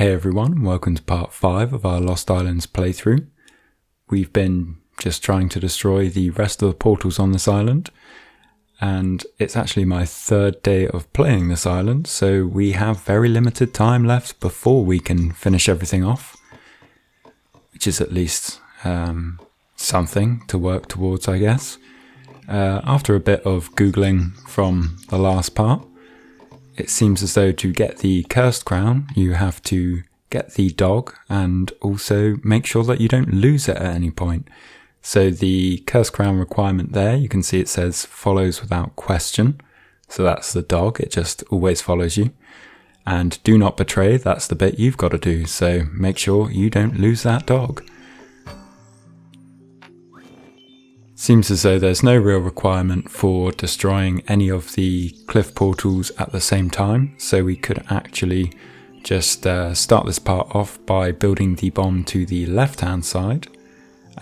Hey everyone, welcome to part 5 of our Lost Islands playthrough. We've been just trying to destroy the rest of the portals on this island, and it's actually my third day of playing this island, so we have very limited time left before we can finish everything off, which is at least something to work towards, I guess. After a bit of googling from the last part, it seems as though to get the cursed crown, you have to get the dog and also make sure that you don't lose it at any point. So the cursed crown requirement there, you can see it says follows without question. So that's the dog, it just always follows you. And do not betray, that's the bit you've got to do. So make sure you don't lose that dog. Seems as though there's no real requirement for destroying any of the cliff portals at the same time, so we could actually just start this part off by building the bomb to the left hand side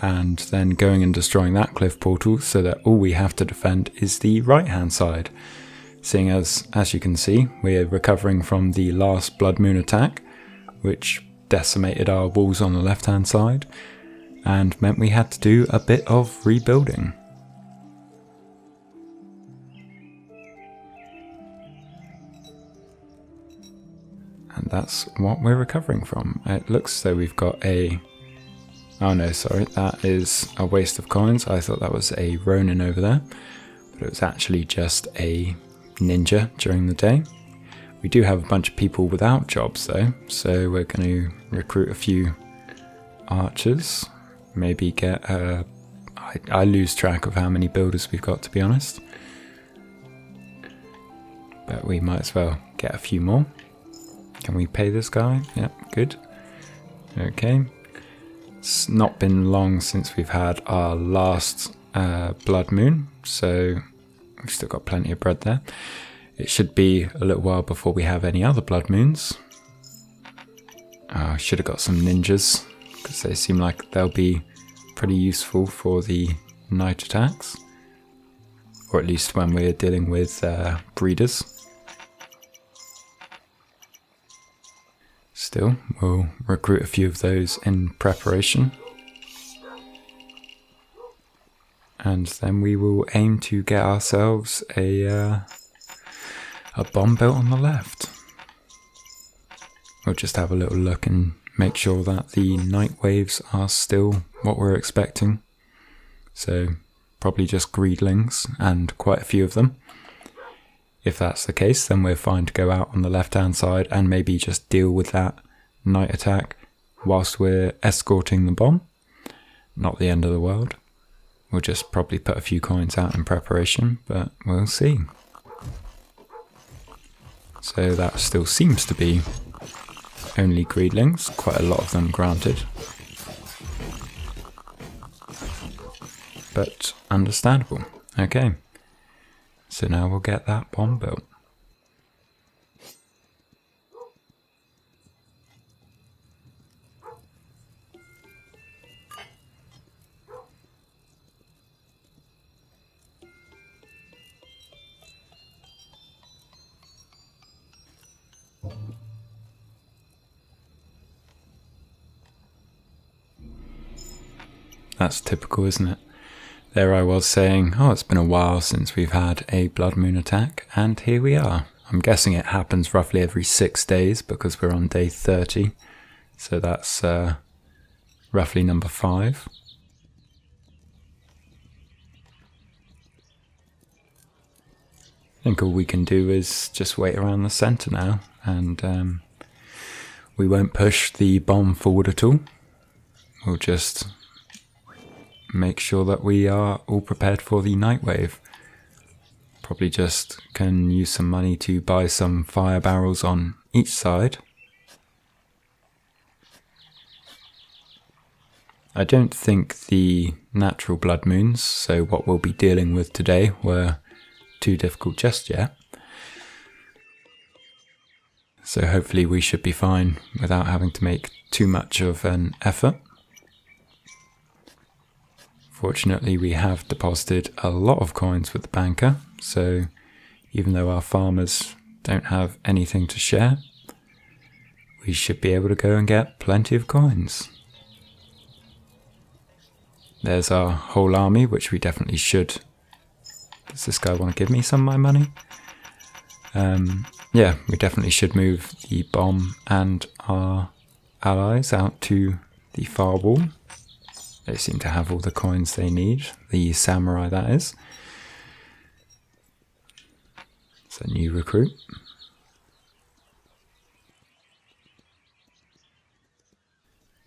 and then going and destroying that cliff portal so that all we have to defend is the right hand side. Seeing as you can see, we're recovering from the last blood moon attack, which decimated our walls on the left hand side and meant we had to do a bit of rebuilding. And that's what we're recovering from. It looks as though we've got a... Oh no, sorry, that is a waste of coins. I thought that was a Ronin over there, but it was actually just a ninja during the day. We do have a bunch of people without jobs though, so we're going to recruit a few archers. Maybe get I lose track of how many builders we've got, to be honest, but we might as well get a few more. Can we pay this guy? Yep, good. Okay, it's not been long since we've had our last blood moon, so we've still got plenty of bread there. It should be a little while before we have any other blood moons. I should have got some ninjas, because they seem like they'll be pretty useful for the night attacks, or at least when we're dealing with breeders. Still, we'll recruit a few of those in preparation, and then we will aim to get ourselves a bomb built on the left. We'll just have a little look and make sure that the night waves are still what we're expecting. So probably just greedlings and quite a few of them. If that's the case, then we're fine to go out on the left hand side and maybe just deal with that night attack whilst we're escorting the bomb. Not the end of the world. We'll just probably put a few coins out in preparation, but we'll see. So that still seems to be only greedlings, quite a lot of them granted, but understandable. Okay, so now we'll get that bomb built. That's typical, isn't it? There I was saying, oh, it's been a while since we've had a blood moon attack, and here we are. I'm guessing it happens roughly every 6 days because we're on day 30, so that's roughly number 5. I think all we can do is just wait around the centre now, and we won't push the bomb forward at all. We'll just make sure that we are all prepared for the night wave. Probably just can use some money to buy some fire barrels on each side. I don't think the natural blood moons, so what we'll be dealing with today, were too difficult just yet. So hopefully we should be fine without having to make too much of an effort. Fortunately, we have deposited a lot of coins with the banker, so even though our farmers don't have anything to share, we should be able to go and get plenty of coins. There's our whole army, which we definitely should. Does this guy want to give me some of my money? Yeah, we definitely should move the bomb and our allies out to the far wall. They seem to have all the coins they need, the samurai that is. It's a new recruit.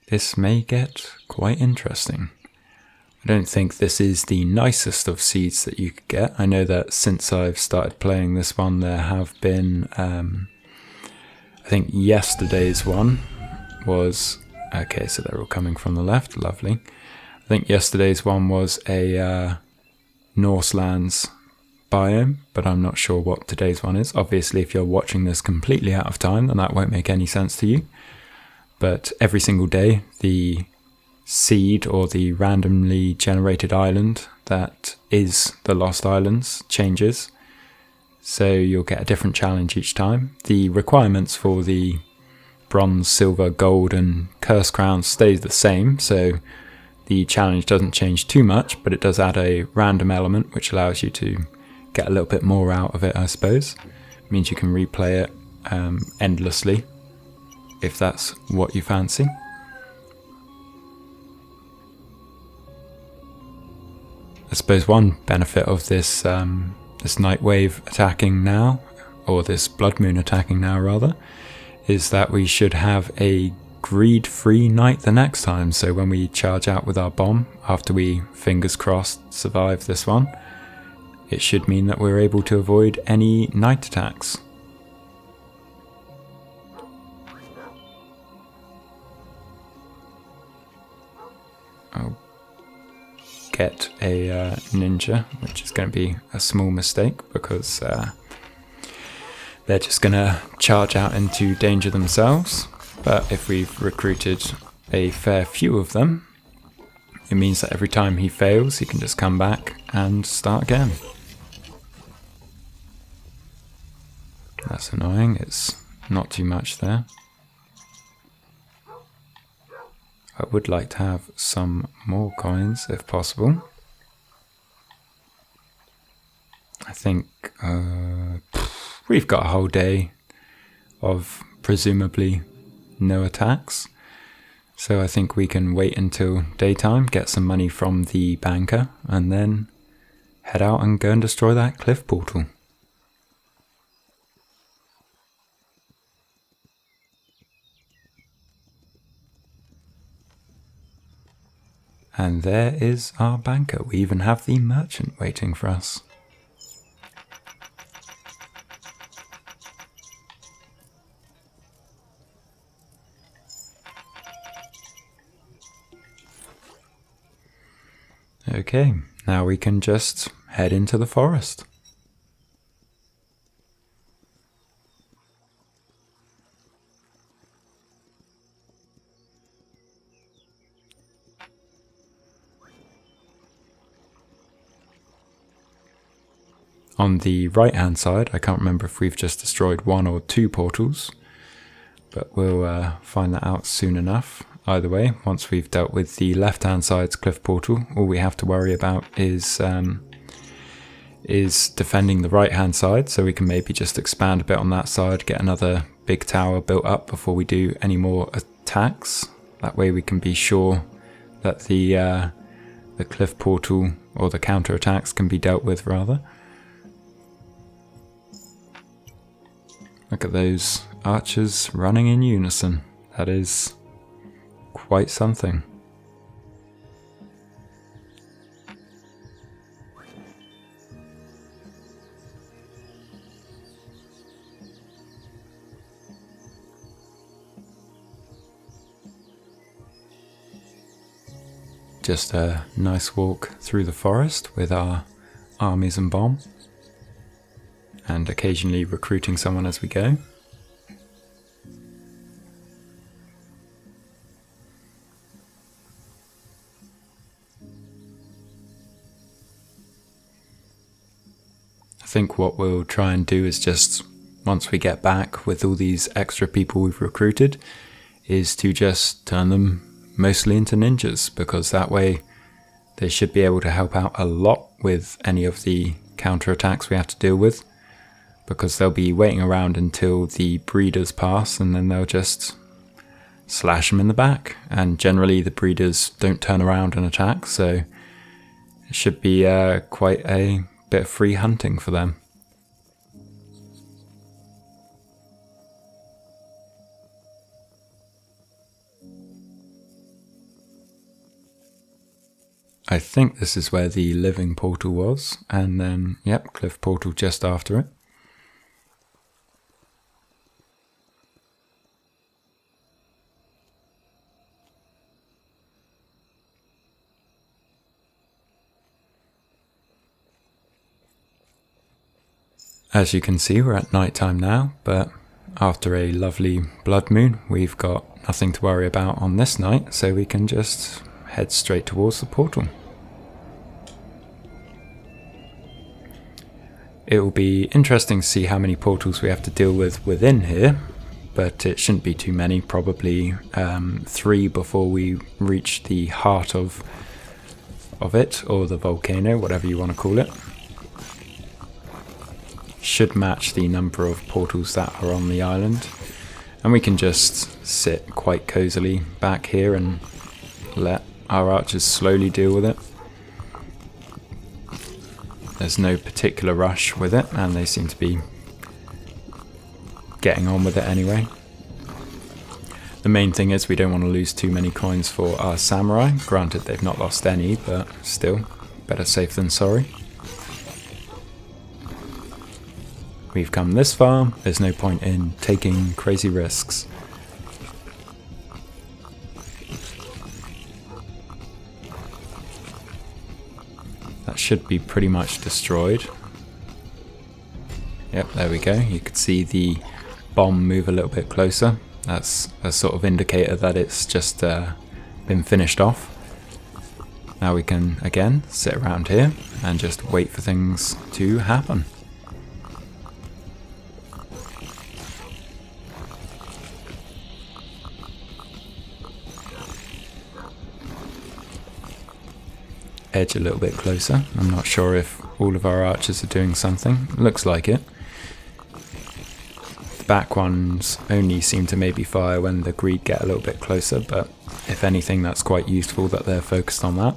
This may get quite interesting. I don't think this is the nicest of seeds that you could get. I know that since I've started playing this one, there have been, I think yesterday's one was, okay, so they're all coming from the left, lovely. I think yesterday's one was a Norselands biome, but I'm not sure what today's one is. Obviously, if you're watching this completely out of time, then that won't make any sense to you. But every single day, the seed or the randomly generated island that is the Lost Islands changes. So you'll get a different challenge each time. The requirements for the bronze, silver, gold and curse crowns stays the same. So the challenge doesn't change too much, but it does add a random element which allows you to get a little bit more out of it, I suppose. It means you can replay it endlessly if that's what you fancy. I suppose one benefit of this this Night Wave attacking now, or this Blood Moon attacking now rather, is that we should have a greed-free night the next time. So when we charge out with our bomb, after we, fingers crossed, survive this one, it should mean that we're able to avoid any night attacks. I'll get a ninja, which is going to be a small mistake because they're just going to charge out into danger themselves. But if we've recruited a fair few of them, it means that every time he fails, he can just come back and start again. That's annoying, it's not too much there. I would like to have some more coins if possible. I think we've got a whole day of presumably no attacks. So I think we can wait until daytime, get some money from the banker, and then head out and go and destroy that cliff portal. And there is our banker. We even have the merchant waiting for us. Okay, now we can just head into the forest. On the right hand side, I can't remember if we've just destroyed 1 or 2 portals, but we'll find that out soon enough. Either way, once we've dealt with the left hand side's cliff portal, all we have to worry about is defending the right hand side, so we can maybe just expand a bit on that side, get another big tower built up before we do any more attacks. That way we can be sure that the cliff portal, or the counter attacks, can be dealt with rather. Look at those archers running in unison. That is quite something. Just a nice walk through the forest with our armies and bomb, and occasionally recruiting someone as we go. I think what we'll try and do is just once we get back with all these extra people we've recruited is to just turn them mostly into ninjas, because that way they should be able to help out a lot with any of the counterattacks we have to deal with, because they'll be waiting around until the breeders pass and then they'll just slash them in the back, and generally the breeders don't turn around and attack, so it should be quite a bit of free hunting for them. I think this is where the living portal was, and then, yep, cliff portal just after it. As you can see, we're at night time now, but after a lovely blood moon, we've got nothing to worry about on this night, so we can just head straight towards the portal. It will be interesting to see how many portals we have to deal with within here, but it shouldn't be too many, probably 3 before we reach the heart of it, or the volcano, whatever you want to call it. Should match the number of portals that are on the island, and we can just sit quite cozily back here and let our archers slowly deal with it. There's no particular rush with it, and they seem to be getting on with it anyway. The main thing is we don't want to lose too many coins for our samurai. Granted, they've not lost any, but still, better safe than sorry. We've come this far, there's no point in taking crazy risks. That should be pretty much destroyed. Yep, there we go. You could see the bomb move a little bit closer. That's a sort of indicator that it's just been finished off. Now we can again sit around here and just wait for things to happen. Edge a little bit closer. I'm not sure if all of our archers are doing something. Looks like it. The back ones only seem to maybe fire when the greed get a little bit closer, but if anything, that's quite useful that they're focused on that.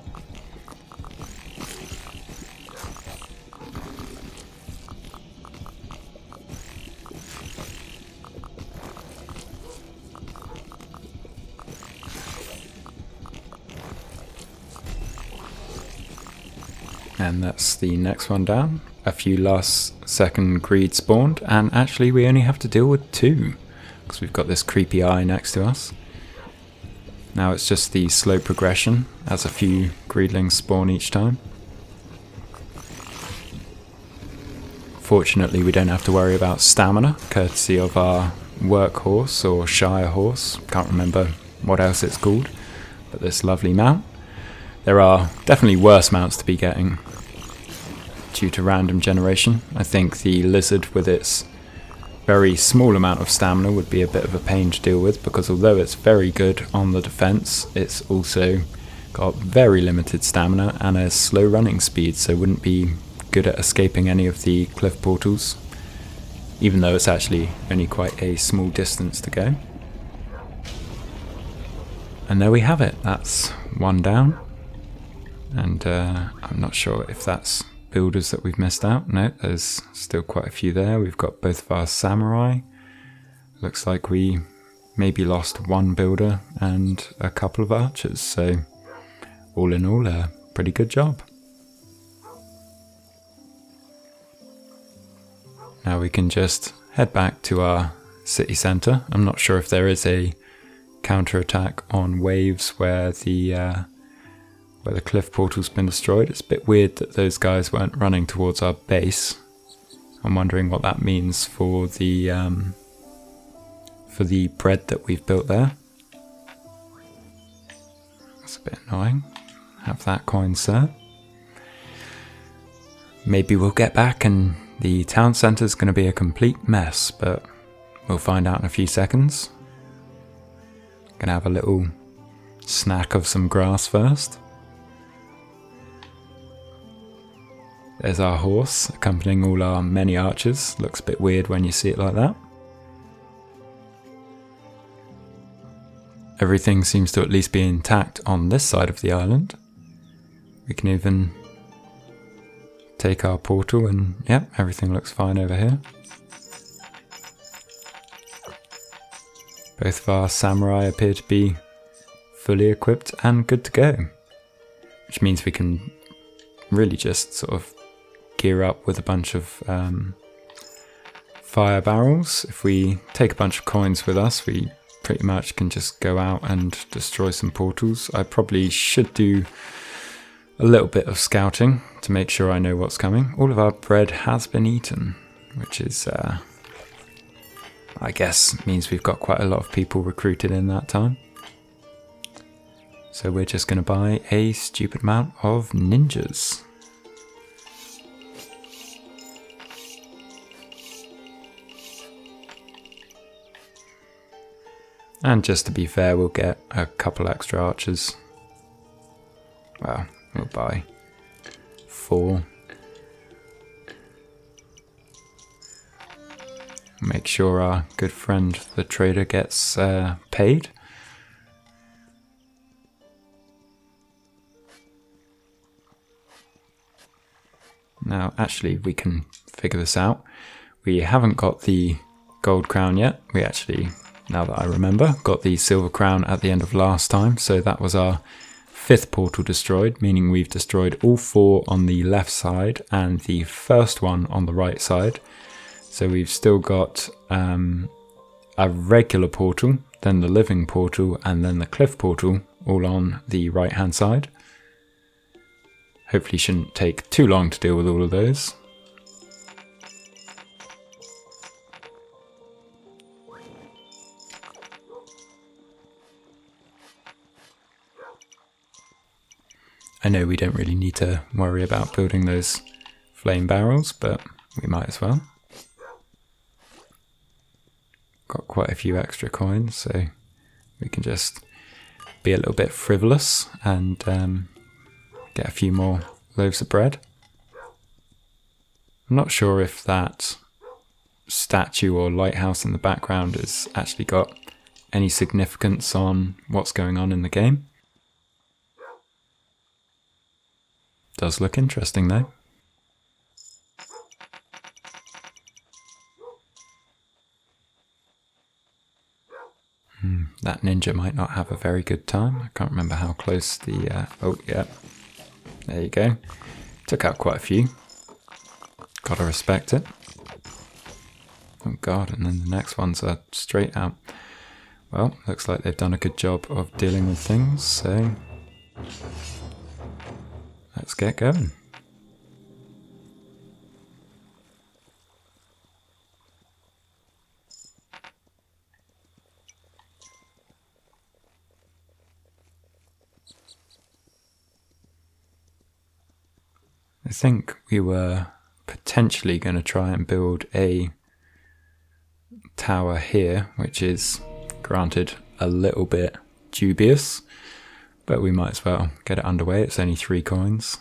And that's the next one down. A few last second greed spawned, and actually we only have to deal with 2 because we've got this creepy eye next to us. Now it's just the slow progression as a few greedlings spawn each time. Fortunately, we don't have to worry about stamina, courtesy of our workhorse or shire horse. Can't remember what else it's called, but this lovely mount. There are definitely worse mounts to be getting due to random generation. I think the lizard with its very small amount of stamina would be a bit of a pain to deal with, because although it's very good on the defense, it's also got very limited stamina and a slow running speed, so wouldn't be good at escaping any of the cliff portals, even though it's actually only quite a small distance to go. And there we have it. That's 1 down. And I'm not sure if that's builders that we've missed out. No, there's still quite a few there. We've got both of our samurai. Looks like we maybe lost 1 builder and a couple of archers. So all in all, a pretty good job. Now we can just head back to our city centre. I'm not sure if there is a counter-attack on waves where the cliff portal's been destroyed. It's a bit weird that those guys weren't running towards our base. I'm wondering what that means for the bread that we've built there. That's a bit annoying. Have that coin, sir. Maybe we'll get back and The town centre is going to be a complete mess, but we'll find out in a few seconds. Gonna have a little snack of some grass first. There's our horse accompanying all our many archers. Looks a bit weird when you see it like that. Everything seems to at least be intact on this side of the island. We can even take our portal and yep, everything looks fine over here. Both of our samurai appear to be fully equipped and good to go. Which means we can really just sort of gear up with a bunch of fire barrels. If we take a bunch of coins with us, we pretty much can just go out and destroy some portals. I probably should do a little bit of scouting to make sure I know what's coming. All of our bread has been eaten, which is, I guess, means we've got quite a lot of people recruited in that time. So we're just going to buy a stupid amount of ninjas. And just to be fair, we'll get a couple extra archers. Well, we'll buy 4. Make sure our good friend the trader gets paid. Now, actually, we can figure this out. We haven't got the gold crown yet. We actually, now that I remember, got the silver crown at the end of last time. So that was our 5th portal destroyed, meaning we've destroyed all 4 on the left side and the first one on the right side. So we've still got a regular portal, then the living portal, and then the cliff portal, all on the right hand side. Hopefully shouldn't take too long to deal with all of those. I know we don't really need to worry about building those flame barrels, but we might as well. Got quite a few extra coins, so we can just be a little bit frivolous and get a few more loaves of bread. I'm not sure if that statue or lighthouse in the background has actually got any significance on what's going on in the game. Does look interesting though. That ninja might not have a very good time. I can't remember how close the... oh, yeah. There you go. Took out quite a few. Gotta respect it. Oh god, and then the next ones are straight out. Well, looks like they've done a good job of dealing with things, so... let's get going. I think we were potentially going to try and build a tower here, which is, granted, a little bit dubious, but we might as well get it underway. It's only 3 coins.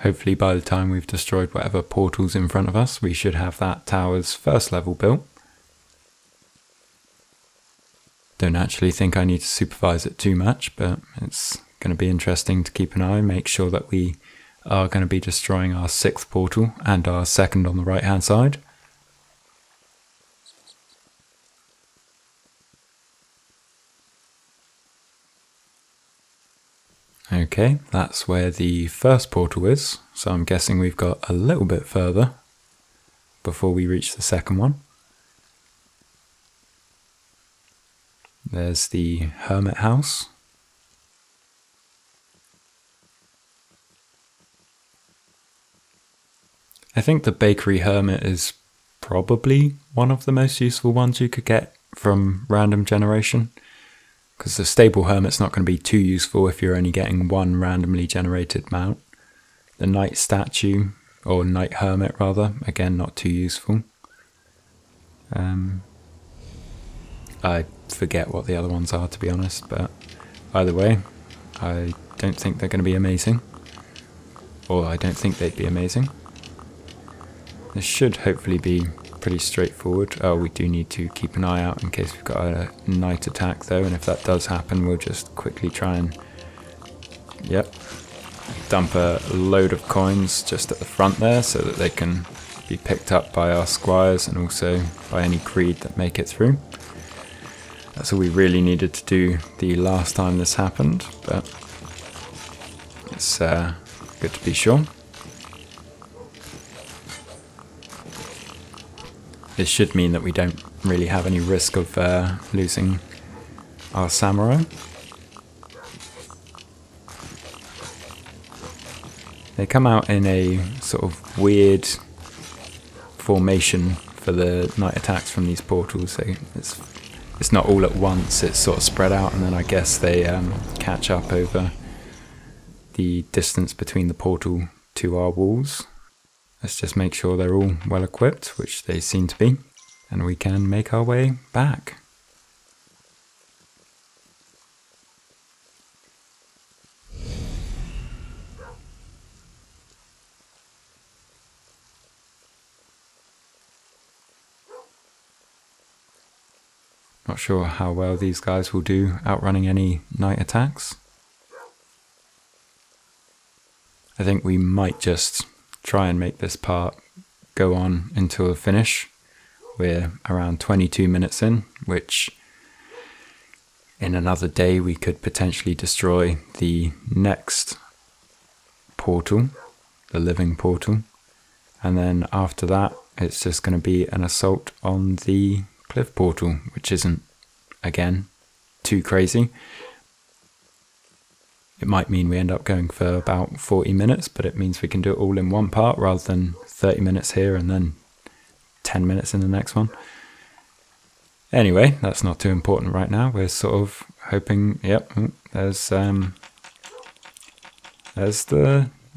Hopefully by the time we've destroyed whatever portal's in front of us, we should have that tower's first level built. Don't actually think I need to supervise it too much, but it's going to be interesting to keep an eye, make sure that we are going to be destroying our 6th portal and our 2nd on the right hand side. Okay, that's where the first portal is, so I'm guessing we've got a little bit further before we reach the 2nd one. There's the hermit house. I think the Bakery Hermit is probably one of the most useful ones you could get from random generation, because the Stable Hermit's not going to be too useful if you're only getting one randomly generated mount. The Knight Statue, or Knight Hermit rather, again not too useful. I forget what the other ones are, to be honest, but either way, I don't think they're going to be amazing. Or I don't think they'd be amazing. This should hopefully be pretty straightforward. Oh, we do need to keep an eye out in case we've got a knight attack though, and if that does happen, we'll just quickly try and, yep, dump a load of coins just at the front there so that they can be picked up by our squires and also by any creed that make it through. That's all we really needed to do the last time this happened, but it's good to be sure. This should mean that we don't really have any risk of losing our samurai. They come out in a sort of weird formation for the night attacks from these portals. So it's not all at once, it's sort of spread out, and then I guess they catch up over the distance between the portal to our walls. Let's just make sure they're all well equipped, which they seem to be, and we can make our way back. Not sure how well these guys will do outrunning any night attacks. I think we might just try and make this part go on until the finish. We're around 22 minutes in, which in another day we could potentially destroy the next portal, the living portal, and then after that it's just going to be an assault on the cliff portal, which isn't, again, too crazy. It might mean we end up going for about 40 minutes, but it means we can do it all in one part rather than 30 minutes here and then 10 minutes in the next one. Anyway, that's not too important right now. We're sort of hoping, yep, there's the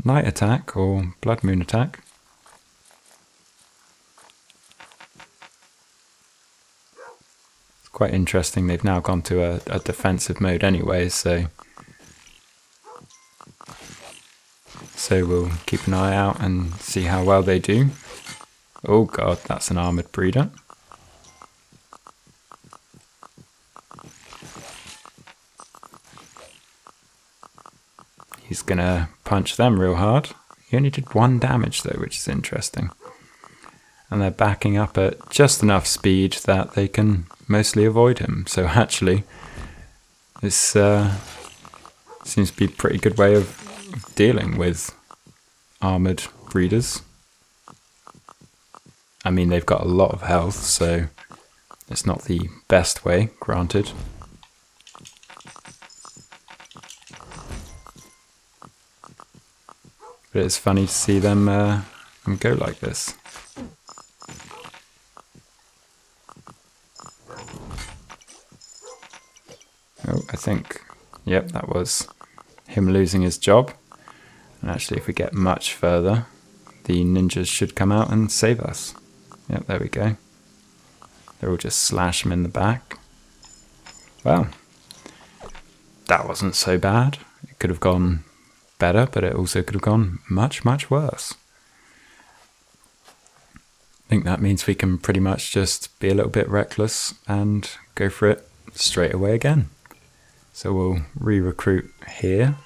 night attack or blood moon attack. It's quite interesting. They've now gone to a defensive mode anyway, so we'll keep an eye out and see how well they do. Oh god, that's an armoured breeder. He's gonna punch them real hard. He only did 1 damage though, which is interesting. And they're backing up at just enough speed that they can mostly avoid him. So actually, this seems to be a pretty good way of dealing with armoured breeders. I mean, they've got a lot of health, so it's not the best way, granted. But it's funny to see them go like this. Oh, I think, yep, that was him losing his job. And actually, if we get much further, the ninjas should come out and save us. Yep, there we go. They'll just slash him in the back. Well, that wasn't so bad. It could have gone better, but it also could have gone much, much worse. I think that means we can pretty much just be a little bit reckless and go for it straight away again. So we'll re-recruit here.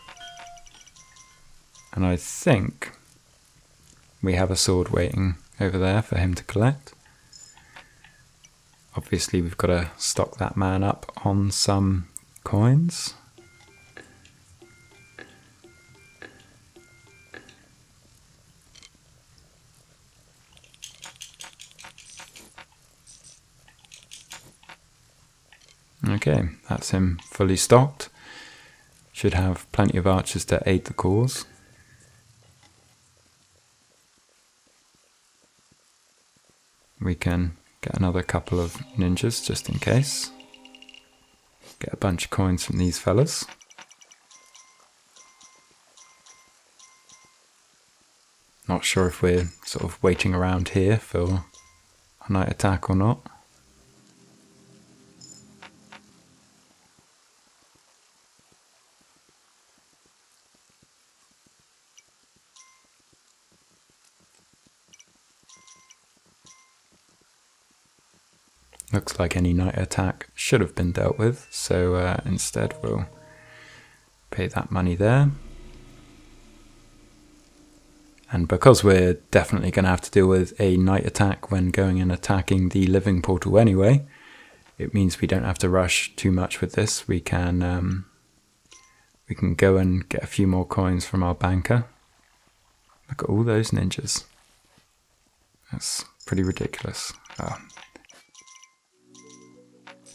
And I think we have a sword waiting over there for him to collect. Obviously we've got to stock that man up on some coins. Okay, that's him fully stocked. Should have plenty of archers to aid the cause. we can get another couple of ninjas just in case. Get a bunch of coins from these fellas. Not sure if we're sort of waiting around here for a night attack or not. Looks like any night attack should have been dealt with, so instead we'll pay that money there. And because we're definitely going to have to deal with a night attack when going and attacking the living portal anyway, it means we don't have to rush too much with this. We can go and get a few more coins from our banker. Look at all those ninjas. That's pretty ridiculous. Oh.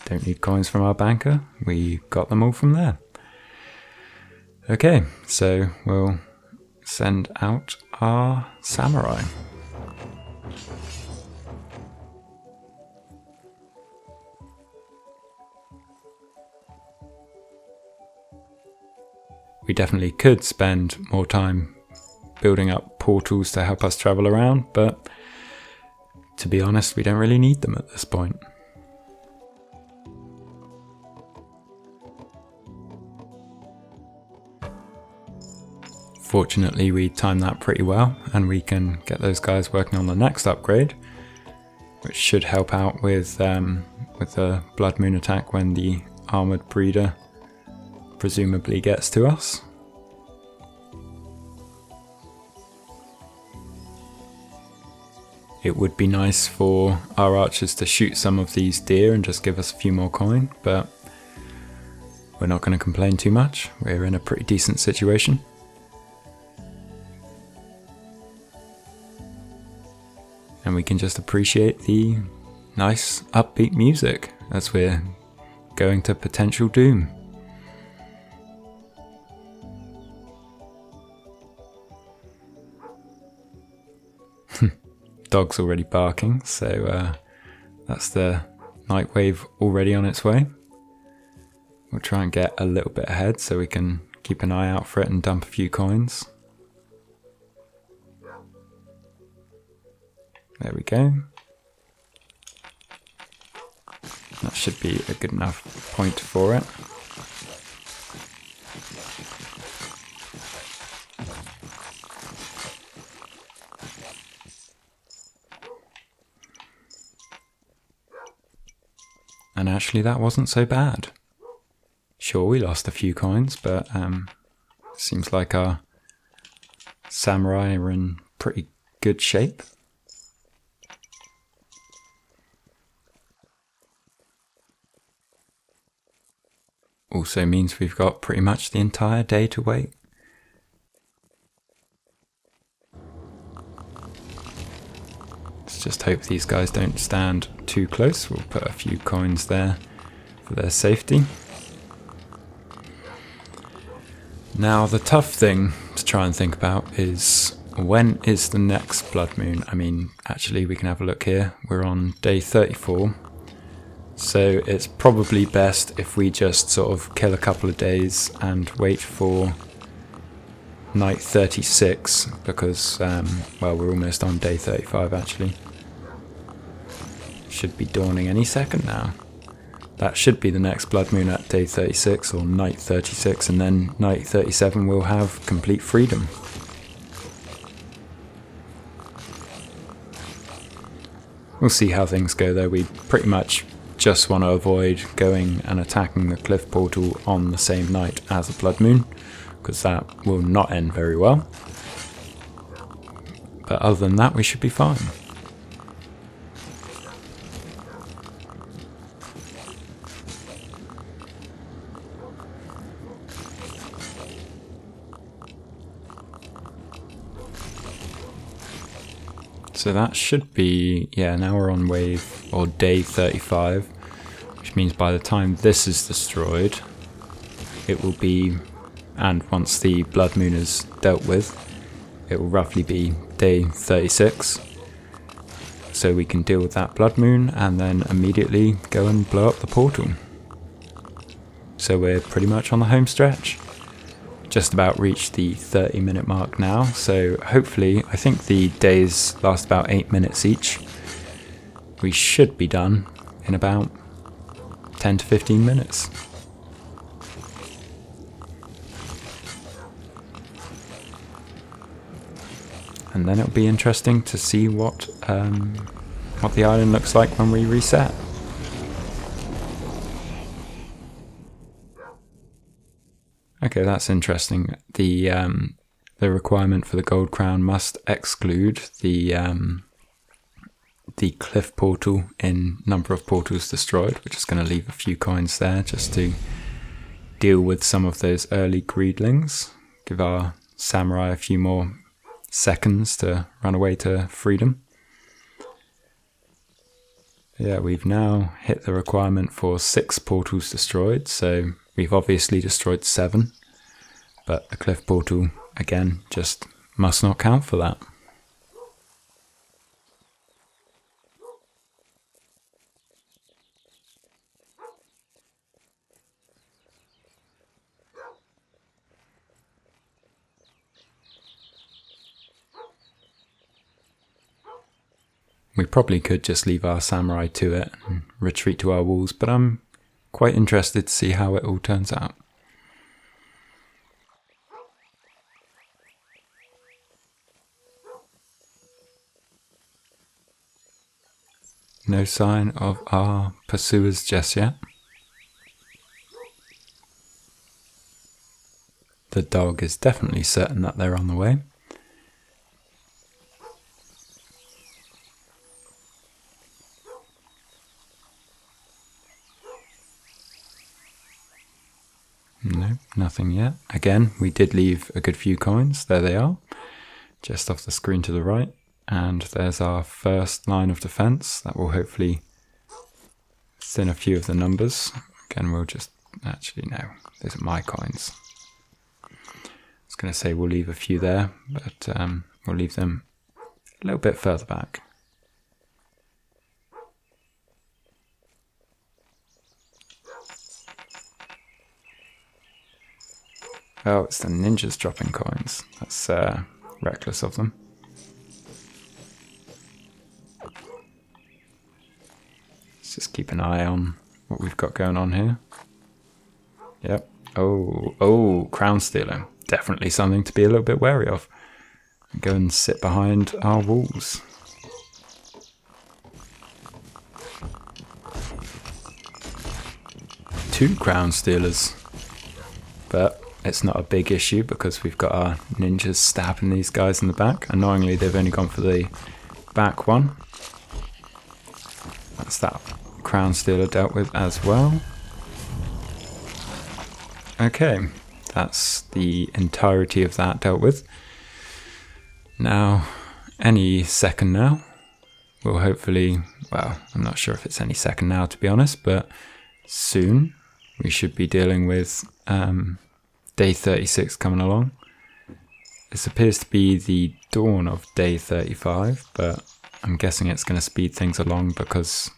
Don't need coins from our banker, we got them all from there. Okay, so we'll send out our samurai. We definitely could spend more time building up portals to help us travel around, but to be honest, we don't really need them at this point. Fortunately, we timed that pretty well, and we can get those guys working on the next upgrade, which should help out with the Blood Moon attack when the Armoured Breeder presumably gets to us. It would be nice for our archers to shoot some of these deer and just give us a few more coin, but we're not going to complain too much. We're in a pretty decent situation. And we can just appreciate the nice upbeat music as we're going to potential doom. Dog's already barking, so that's the night wave already on its way. We'll try and get a little bit ahead so we can keep an eye out for it and dump a few coins. There we go. That should be a good enough point for it. And actually that wasn't so bad. Sure, we lost a few coins, but seems like our samurai are in pretty good shape. Also means we've got pretty much the entire day to wait. Let's just hope these guys don't stand too close. We'll put a few coins there for their safety. Now the tough thing to try and think about is, when is the next blood moon? I mean, actually we can have a look here. We're on day 34. So it's probably best if we just sort of kill a couple of days and wait for night 36, because, well, we're almost on day 35 actually. Should be dawning any second now. That should be the next blood moon at day 36 or night 36, and then night 37 we'll have complete freedom. We'll see how things go though. We pretty much just want to avoid going and attacking the cliff portal on the same night as a blood moon, because that will not end very well. But other than that, we should be fine. So that should be, yeah, now we're on wave, or day 35, which means by the time this is destroyed, it will be, and once the blood moon is dealt with, it will roughly be day 36. so we can deal with that blood moon and then immediately go and blow up the portal. So we're pretty much on the home stretch. Just about reached the 30-minute mark now, so hopefully, I think the days last about 8 minutes each. We should be done in about 10 to 15 minutes. And then it'll be interesting to see what the island looks like when we reset. Okay, that's interesting. The requirement for the gold crown must exclude the cliff portal in number of portals destroyed, which is going to leave a few coins there just to deal with some of those early greedlings. Give our samurai a few more seconds to run away to freedom. Yeah, we've now hit the requirement for 6 portals destroyed, so we've obviously destroyed 7, but the cliff portal, again, just must not count for that. We probably could just leave our samurai to it and retreat to our walls, but I'm quite interested to see how it all turns out. No sign of our pursuers just yet. The dog is definitely certain that they're on the way. No, nothing yet. Again, we did leave a good few coins. There they are, just off the screen to the right. And there's our first line of defense. That will hopefully thin a few of the numbers. Again, we'll just... Actually, no. Those are my coins. I was going to say we'll leave a few there, but we'll leave them a little bit further back. Oh, it's the ninjas dropping coins. That's reckless of them. Let's just keep an eye on what we've got going on here. Yep. Oh, crown stealer. Definitely something to be a little bit wary of. Go and sit behind our walls. Two crown stealers. But it's not a big issue because we've got our ninjas stabbing these guys in the back. Annoyingly, they've only gone for the back one. That's that crown stealer dealt with as well. Okay, that's the entirety of that dealt with. Now, any second now, we'll hopefully, well, I'm not sure if it's any second now to be honest, but soon we should be dealing with day 36 coming along. This appears to be the dawn of day 35, but I'm guessing it's going to speed things along because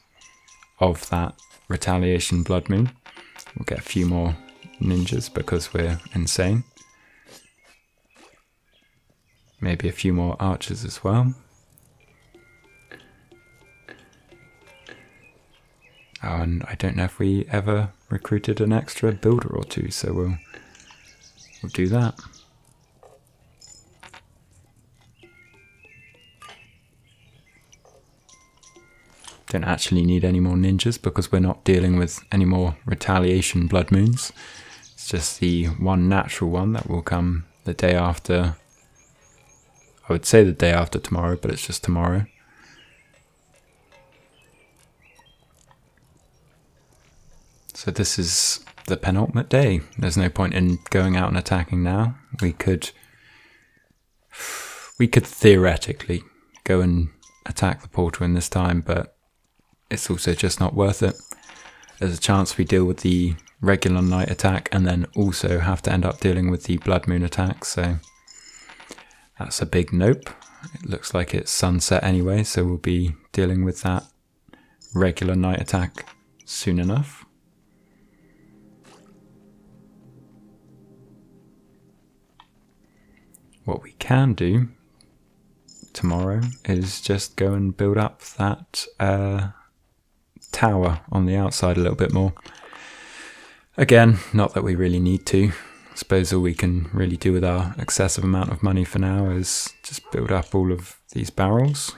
of that retaliation blood moon. We'll get a few more ninjas because we're insane. Maybe a few more archers as well. Oh, and I don't know if we ever recruited an extra builder or two, so we'll do that. Don't actually need any more ninjas because we're not dealing with any more retaliation blood moons. It's just the one natural one that will come the day after. I would say the day after tomorrow, but it's just tomorrow. So this is the penultimate day. There's no point in going out and attacking now. We could theoretically go and attack the portal in this time, but it's also just not worth it. There's a chance we deal with the regular night attack and then also have to end up dealing with the blood moon attack, so that's a big nope. It looks like it's sunset anyway, so we'll be dealing with that regular night attack soon enough. What we can do tomorrow is just go and build up that tower on the outside a little bit more. Again, not that we really need to. I suppose all we can really do with our excessive amount of money for now is just build up all of these barrels.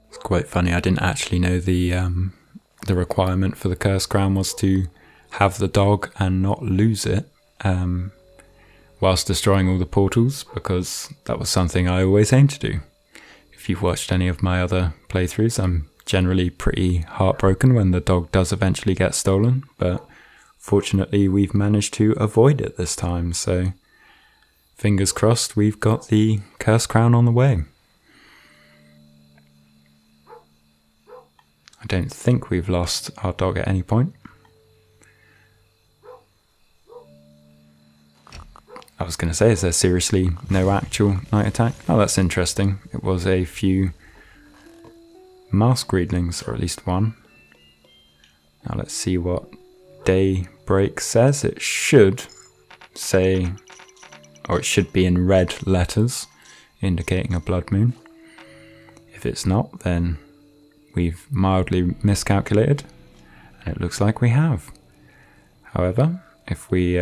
It's quite funny, I didn't actually know the requirement for the Curse Crown was to have the dog and not lose it whilst destroying all the portals, because that was something I always aimed to do. If you've watched any of my other playthroughs, I'm generally pretty heartbroken when the dog does eventually get stolen, but fortunately we've managed to avoid it this time, so fingers crossed we've got the Curse Crown on the way. I don't think we've lost our dog at any point. I was going to say, is there seriously no actual night attack? Oh, that's interesting. It was a few mask readlings, or at least one. Now let's see what Daybreak says. It should say, or it should be in red letters, indicating a blood moon. If it's not, then we've mildly miscalculated, and it looks like we have. However, if we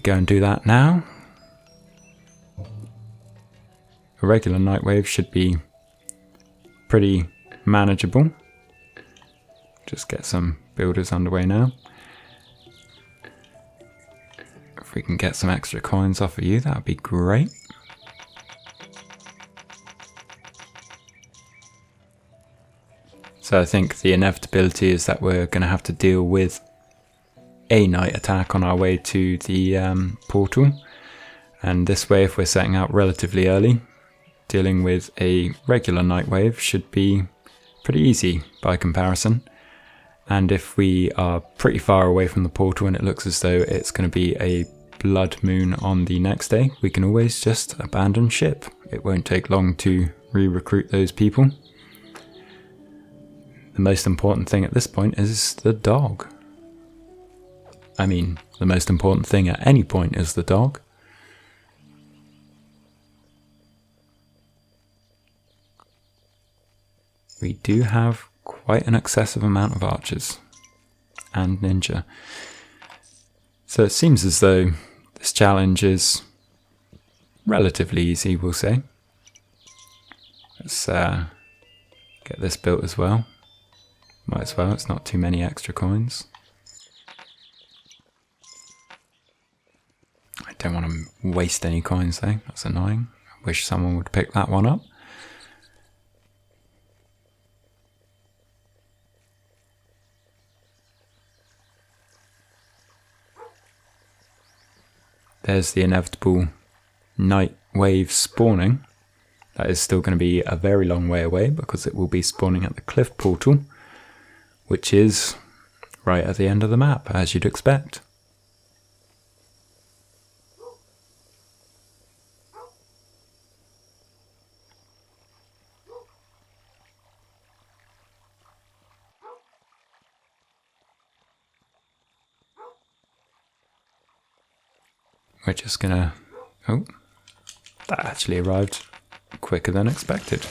go and do that now, a regular night wave should be pretty manageable. Just get some builders underway now. If we can get some extra coins off of you, that would be great. So I think the inevitability is that we're going to have to deal with a night attack on our way to the portal, and this way, if we're setting out relatively early, dealing with a regular night wave should be pretty easy by comparison. And if we are pretty far away from the portal and it looks as though it's going to be a blood moon on the next day, we can always just abandon ship. It won't take long to re-recruit those people. The most important thing at this point is the dog. I mean, the most important thing at any point is the dog. We do have quite an excessive amount of archers and ninja. So it seems as though this challenge is relatively easy, we'll say. Let's get this built as well. Might as well, it's not too many extra coins. I don't want to waste any coins though, that's annoying. I wish someone would pick that one up. There's the inevitable night wave spawning. That is still going to be a very long way away because it will be spawning at the cliff portal, which is right at the end of the map, as you'd expect. We're just gonna... oh, that actually arrived quicker than expected.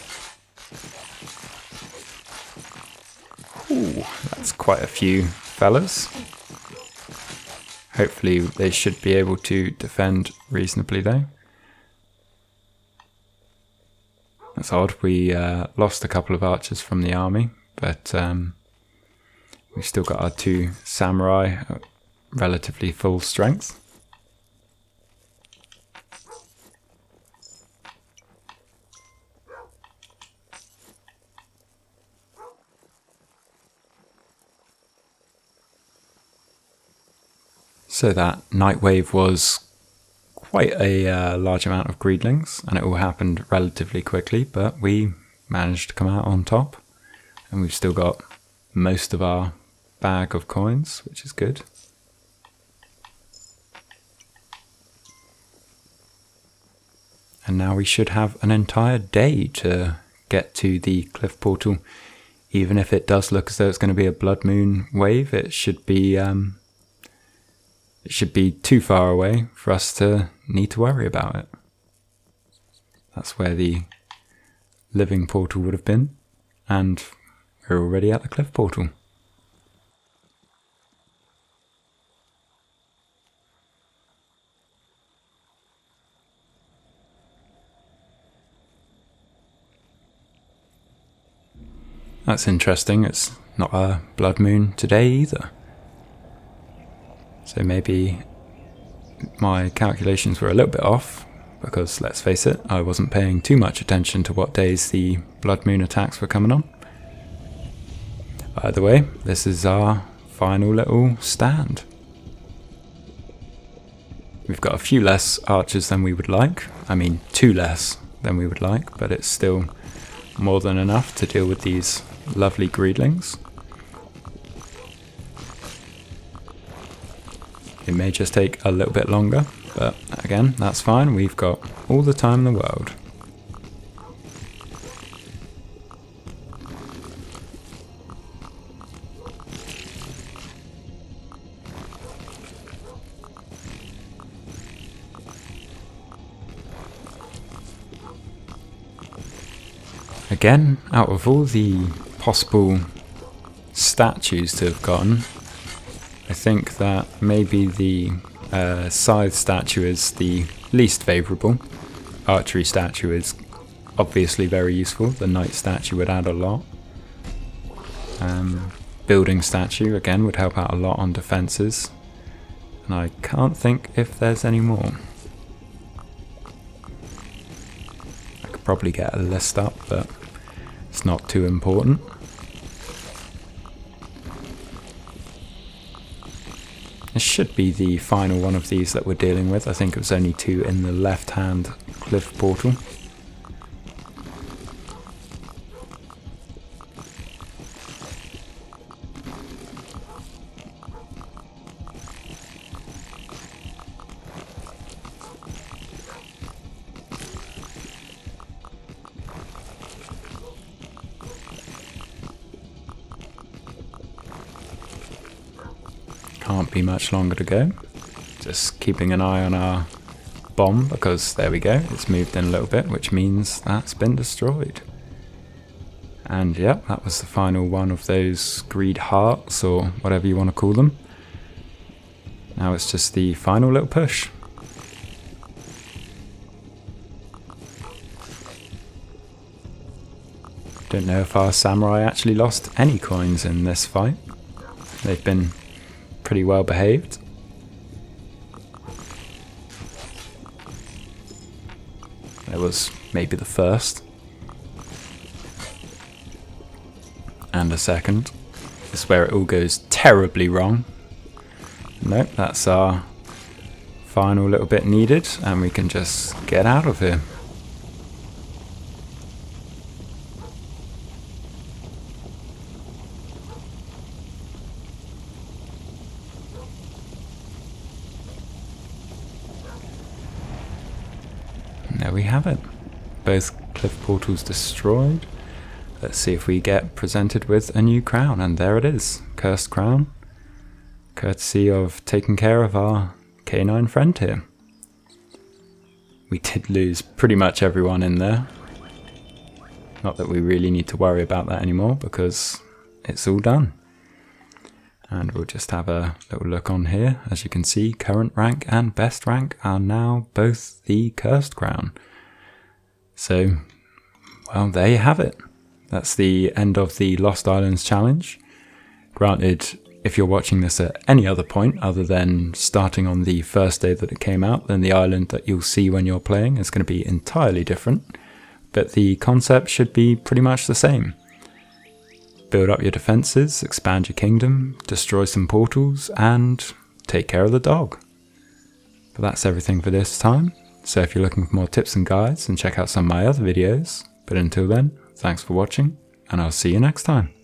Ooh, that's quite a few fellas. Hopefully they should be able to defend reasonably though. That's odd, we lost a couple of archers from the army, but we've still got our two samurai at relatively full strength. So that night wave was quite a large amount of greedlings, and it all happened relatively quickly, but we managed to come out on top, and we've still got most of our bag of coins, which is good. And now we should have an entire day to get to the cliff portal. Even if it does look as though it's going to be a blood moon wave, it should be too far away for us to need to worry about it. That's where the living portal would have been, and we're already at the cliff portal. That's interesting, it's not a blood moon today either. So maybe my calculations were a little bit off, because let's face it, I wasn't paying too much attention to what days the blood moon attacks were coming on. Either way, this is our final little stand. We've got a few less archers than we would like. I mean, 2 less than we would like, but it's still more than enough to deal with these lovely greedlings. It may just take a little bit longer, but again, that's fine. We've got all the time in the world. Again, out of all the possible statues to have gotten, I think that maybe the scythe statue is the least favourable. Archery statue is obviously very useful. The knight statue would add a lot. Building statue again would help out a lot on defences. And I can't think if there's any more. I could probably get a list up, but it's not too important. This should be the final one of these that we're dealing with. I think it was only 2 in the left-hand cliff portal. Can't be much longer to go. Just keeping an eye on our bomb, because there we go, it's moved in a little bit, which means that's been destroyed. And yep, that was the final one of those greed hearts, or whatever you want to call them. Now it's just the final little push. Don't know if our samurai actually lost any coins in this fight. They've been pretty well behaved. There was maybe the first and a second. This is where it all goes terribly wrong. Nope, that's our final little bit needed, and we can just get out of here. There we have it. Both cliff portals destroyed. Let's see if we get presented with a new crown, and there it is. Cursed crown. Courtesy of taking care of our canine friend here. We did lose pretty much everyone in there. Not that we really need to worry about that anymore, because it's all done. And we'll just have a little look on here. As you can see, current rank and best rank are now both the Cursed Crown. So, well, there you have it. That's the end of the Lost Islands challenge. Granted, if you're watching this at any other point other than starting on the first day that it came out, then the island that you'll see when you're playing is going to be entirely different. But the concept should be pretty much the same. Build up your defences, expand your kingdom, destroy some portals, and take care of the dog. But that's everything for this time. So if you're looking for more tips and guides, then check out some of my other videos. But until then, thanks for watching, and I'll see you next time.